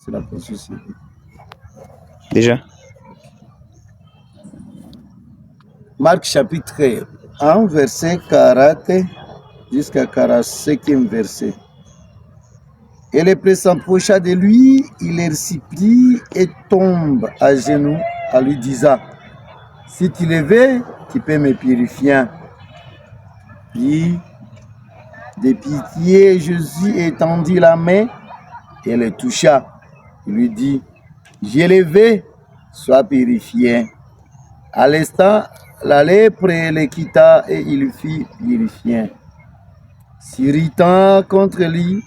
C'est la processus. Déjà. Marc chapitre 1, verset 40 jusqu'à 45e verset. Et le prêtre s'approcha de lui, il le supplie et tombe à genoux en lui disant, si tu le veux, tu peux me purifier. Puis, de pitié, Jésus étendit la main et le toucha. Il lui dit, je le veux, sois purifié. À l'instant, la lèpre le quitta et il fut purifié. S'irritant contre lui,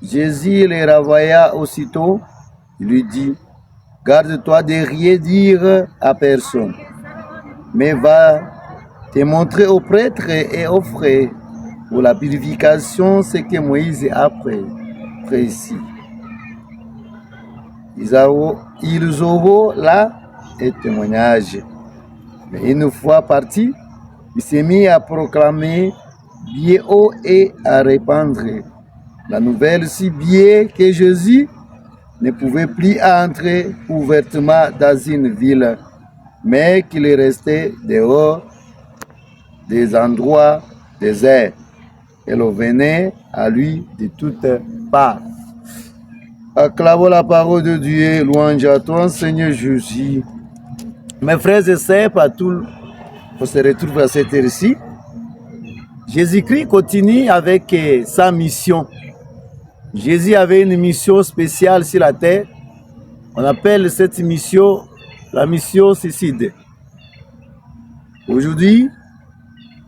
Jésus le renvoya aussitôt. Il lui dit, garde-toi de rien dire à personne, mais va te montrer au prêtre et offre pour la purification ce que Moïse a précis. Ils auront là un témoignage. Mais une fois parti, il s'est mis à proclamer bien haut et à répandre la nouvelle si bien que Jésus ne pouvait plus entrer ouvertement dans une ville, mais qu'il restait dehors des endroits déserts. Et l'on venait à lui de toutes parts. Acclamons la parole de Dieu, louange à toi, Seigneur Jésus. Mes frères et sœurs, partout, on se retrouve à cette heure-ci. Jésus-Christ continue avec sa mission. Jésus avait une mission spéciale sur la terre. On appelle cette mission la mission suicide. Aujourd'hui,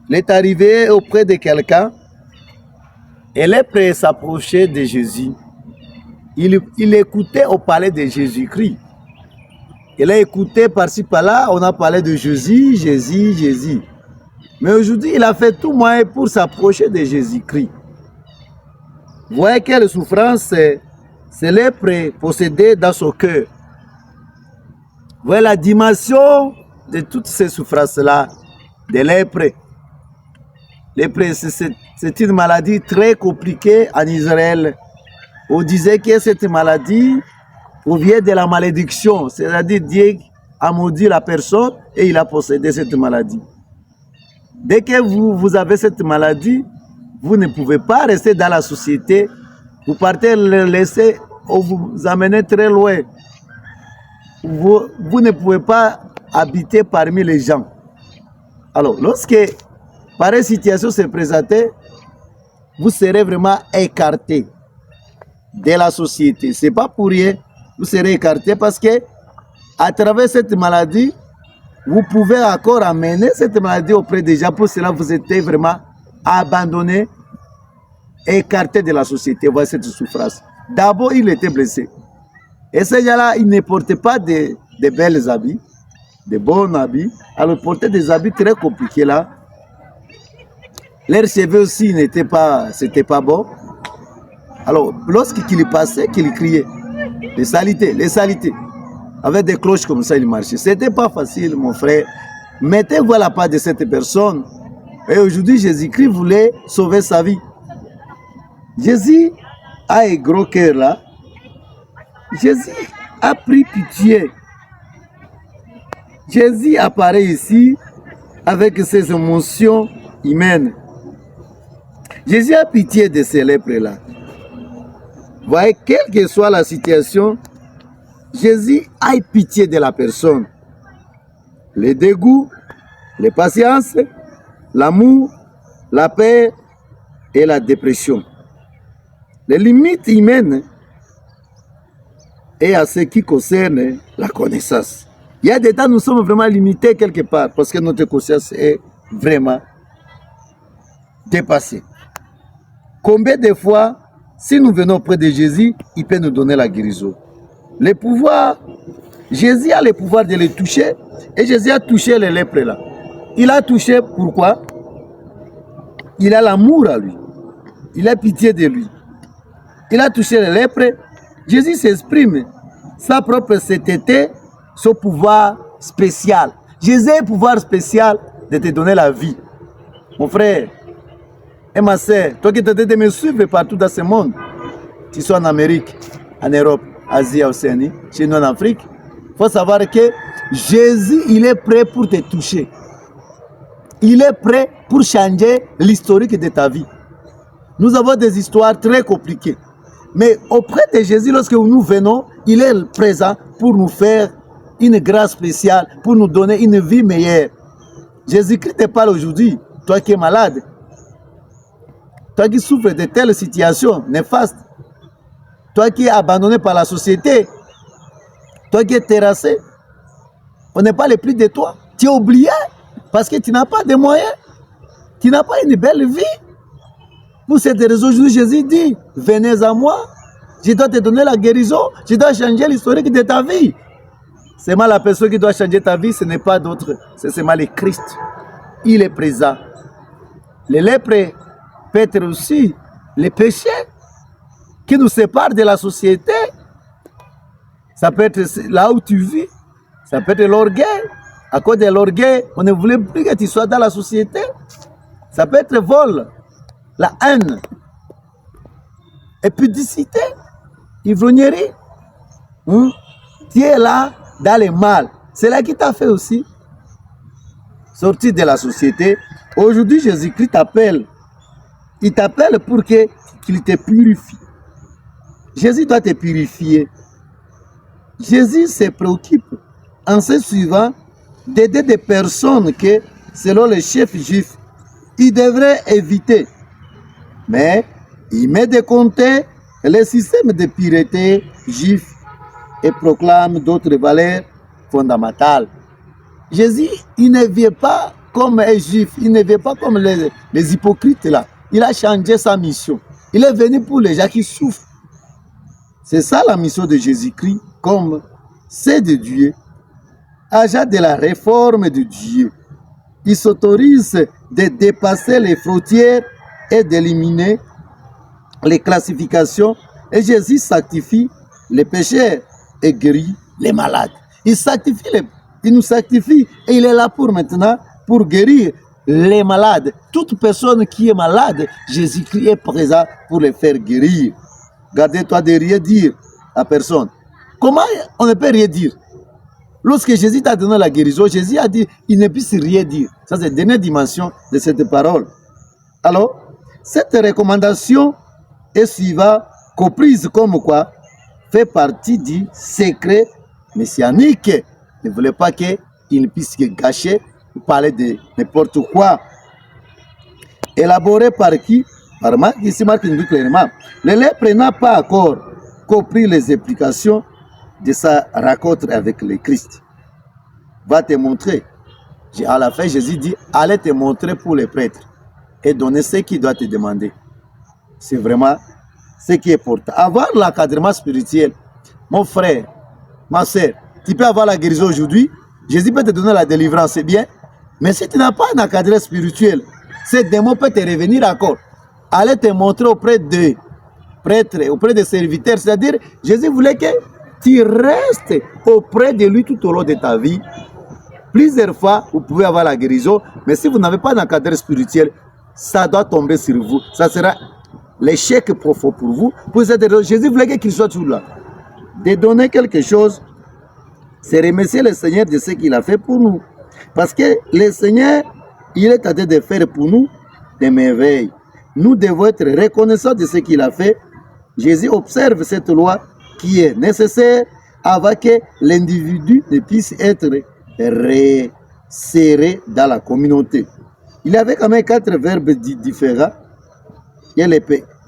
il est arrivé auprès de quelqu'un et les prêts s'approchaient de Jésus. Il écoutait au palais de Jésus-Christ. Il a écouté par-ci par-là, on a parlé de Jésus, Jésus, Jésus. Mais aujourd'hui, il a fait tout moyen pour s'approcher de Jésus-Christ. Vous voyez quelle souffrance ces lèpres possédaient dans son cœur. Vous voyez la dimension de toutes ces souffrances-là, des lèpres. Lèpre, c'est une maladie très compliquée en Israël. On disait que cette maladie provient de la malédiction, c'est-à-dire Dieu a maudit la personne et il a possédé cette maladie. Dès que vous avez cette maladie, vous ne pouvez pas rester dans la société, vous partez le laisser ou vous amenez très loin. Vous ne pouvez pas habiter parmi les gens. Alors, lorsque pareille situation se présentait, vous serez vraiment écarté de la société. Ce n'est pas pour rien, vous serez écarté parce que à travers cette maladie, vous pouvez encore amener cette maladie auprès des gens. Pour cela, vous êtes vraiment abandonné, écarté de la société. Voici cette souffrance. D'abord, il était blessé. Et ces gens-là, ils ne portaient pas de belles habits, de bons habits. Alors, ils portaient des habits très compliqués là. Leurs cheveux aussi n'étaient pas, c'était pas bon. Alors, lorsqu'il passait, qu'il criait, les saletés. Avec des cloches comme ça, il marchait. C'était pas facile, mon frère. Mettez-vous à la part de cette personne. Et aujourd'hui, Jésus-Christ voulait sauver sa vie. Jésus a un gros cœur là. Jésus a pris pitié. Jésus apparaît ici avec ses émotions humaines. Jésus a pitié de ces lèpres-là. Voyez, quelle que soit la situation, Jésus a pitié de la personne. Le dégoût, la patience, l'amour, la paix et la dépression. Les limites humaines et à ce qui concerne la connaissance. Il y a des temps où nous sommes vraiment limités quelque part parce que notre conscience est vraiment dépassée. Combien de fois, si nous venons auprès de Jésus, il peut nous donner la guérison. Le pouvoir, Jésus a le pouvoir de les toucher et Jésus a touché les lèpres là. Il a touché, pourquoi? Il a l'amour à lui. Il a pitié de lui. Il a touché les lèpres. Jésus s'exprime sa propre sainteté, son pouvoir spécial. Jésus a un pouvoir spécial de te donner la vie. Mon frère et ma soeur, toi qui es en train de me suivre partout dans ce monde, tu sois en Amérique, en Europe, Asie, Océanie, chez nous en Afrique. Il faut savoir que Jésus, il est prêt pour te toucher. Il est prêt pour changer l'historique de ta vie. Nous avons des histoires très compliquées. Mais auprès de Jésus, lorsque nous venons, il est présent pour nous faire une grâce spéciale, pour nous donner une vie meilleure. Jésus-Christ te parle aujourd'hui, toi qui es malade, toi qui souffres de telles situations néfastes, toi qui es abandonné par la société, toi qui es terrassé, on n'est pas le plus de toi. Tu es oublié parce que tu n'as pas de moyens, tu n'as pas une belle vie. Pour cette raison, aujourd'hui, Jésus dit, venez à moi, je dois te donner la guérison, je dois changer l'historique de ta vie. C'est mal la personne qui doit changer ta vie, ce n'est pas d'autre, c'est seulement le Christ. Il est présent. Les lèpres peut être aussi les péchés qui nous séparent de la société. Ça peut être là où tu vis, ça peut être l'orgueil. À cause de l'orgueil, on ne voulait plus que tu sois dans la société. Ça peut être le vol, la haine, impudicité, ivrognerie. Tu es là dans le mal. C'est là qui t'a fait aussi sortir de la société. Aujourd'hui, Jésus-Christ t'appelle. Il t'appelle pour qu'il te purifie. Jésus doit te purifier. Jésus se préoccupe en se suivant d'aider des personnes que, selon les chefs juifs, il devrait éviter. Mais il met de côté le système de pureté juif et proclame d'autres valeurs fondamentales. Jésus, il ne vient pas comme un juif, il ne vient pas comme les hypocrites là. Il a changé sa mission. Il est venu pour les gens qui souffrent. C'est ça la mission de Jésus-Christ, comme c'est de Dieu. Agent de la réforme de Dieu. Il s'autorise de dépasser les frontières et d'éliminer les classifications. Et Jésus sanctifie les pécheurs et guérit les malades. Il nous sanctifie et il est là pour maintenant pour guérir les malades. Toute personne qui est malade, Jésus-Christ est présent pour les faire guérir. Gardez-toi de rien dire à personne. Comment on ne peut rien dire? Lorsque Jésus t'a donné la guérison, Jésus a dit il ne puisse rien dire. Ça, c'est la dernière dimension de cette parole. Alors, cette recommandation est suivante, comprise comme quoi fait partie du secret messianique. Ne voulait pas qu'il ne puisse gâcher ou parler de n'importe quoi. Élaboré par qui? Par Marc, ici Marc nous dit clairement. Le lèpre n'a pas encore compris les implications de sa rencontre avec le Christ. Va te montrer. À la fin, Jésus dit, allez te montrer pour les prêtres et donner ce qu'il doit te demander. C'est vraiment ce qui est important. Avoir l'encadrement spirituel, mon frère, ma soeur, tu peux avoir la guérison aujourd'hui, Jésus peut te donner la délivrance, c'est bien, mais si tu n'as pas un encadrement spirituel, ces démons peuvent te revenir encore. Allez te montrer auprès de prêtres, auprès des serviteurs, c'est-à-dire, Jésus voulait que tu restes auprès de lui tout au long de ta vie. Plusieurs fois, vous pouvez avoir la guérison, mais si vous n'avez pas d'encadrement spirituel, ça doit tomber sur vous. Ça sera l'échec profond pour vous. Pour cette raison, Jésus voulait qu'il soit toujours là. De donner quelque chose, c'est remercier le Seigneur de ce qu'il a fait pour nous. Parce que le Seigneur, il est en train de faire pour nous des merveilles. Nous devons être reconnaissants de ce qu'il a fait. Jésus observe cette loi qui est nécessaire avant que l'individu ne puisse être resserré dans la communauté. Il y avait quand même 4 verbes différents. Il y a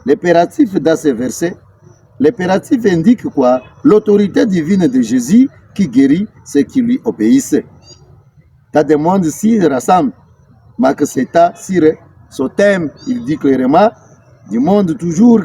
l'impératif dans ce verset. L'impératif indique quoi? L'autorité divine de Jésus qui guérit ceux qui lui obéissent. Dans des mondes s'y rassemblent. Marc 7 sur son thème, il dit clairement du monde toujours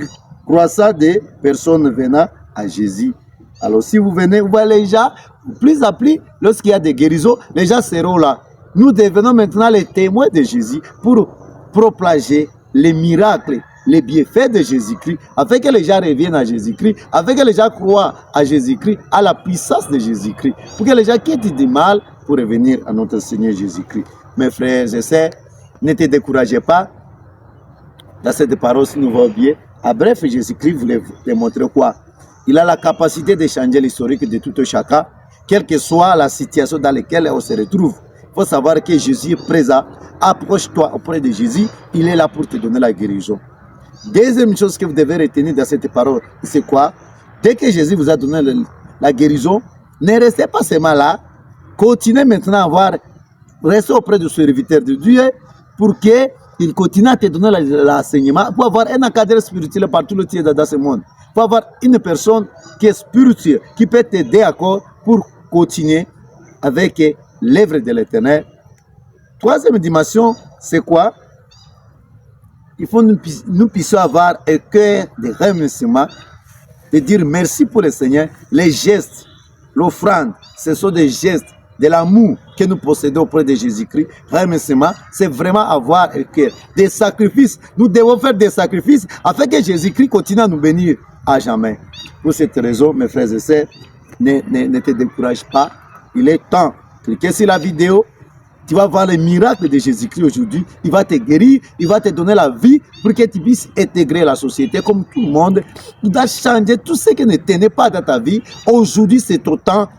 croissant des personnes venant à Jésus. Alors si vous venez, vous voyez les gens, plus à plus, lorsqu'il y a des guérisons, les gens seront là. Nous devenons maintenant les témoins de Jésus pour propager les miracles, les bienfaits de Jésus-Christ, afin que les gens reviennent à Jésus-Christ, afin que les gens croient à Jésus-Christ, à la puissance de Jésus-Christ, pour que les gens quittent du mal pour revenir à notre Seigneur Jésus-Christ. Mes frères et sœurs, ne te découragez pas. Dans cette parole, si nous va bien, à bref, Jésus-Christ voulait démontrer quoi? Il a la capacité de changer l'historique de tout un chacun, quelle que soit la situation dans laquelle on se retrouve. Il faut savoir que Jésus est présent. Approche-toi auprès de Jésus. Il est là pour te donner la guérison. Deuxième chose que vous devez retenir dans cette parole, c'est quoi? Dès que Jésus vous a donné la guérison, ne restez pas seulement là. Continuez maintenant à avoir, restez auprès du serviteur de Dieu pour qu'il continue à te donner l'enseignement, pour avoir un encadrement spirituel partout le tiers dans ce monde. Pour avoir une personne qui est spirituelle, qui peut t'aider encore pour continuer avec l'œuvre de l'Éternel. Troisième dimension, c'est quoi? Il faut que nous puissions avoir un cœur de remerciement, de dire merci pour le Seigneur. Les gestes, l'offrande, ce sont des gestes de l'amour que nous possédons auprès de Jésus-Christ. Remerciement, c'est vraiment avoir un cœur. Des sacrifices. Nous devons faire des sacrifices afin que Jésus-Christ continue à nous bénir à jamais. Pour cette raison, mes frères et sœurs, ne te décourage pas. Il est temps. Cliquez sur la vidéo. Tu vas voir les miracles de Jésus-Christ aujourd'hui. Il va te guérir, il va te donner la vie pour que tu puisses intégrer la société comme tout le monde. Tu dois changer tout ce qui ne tenait pas dans ta vie. Aujourd'hui, c'est ton temps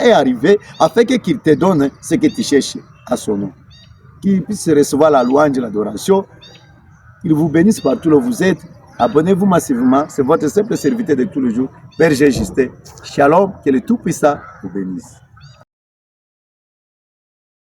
est arrivé afin qu'il te donne ce que tu cherches à son nom. Qu'il puisse recevoir la louange et l'adoration. Il vous bénisse partout où vous êtes. Abonnez-vous massivement. C'est votre simple serviteur de tous les jours. Père Justin. Shalom, que le Tout-Puissant vous bénisse.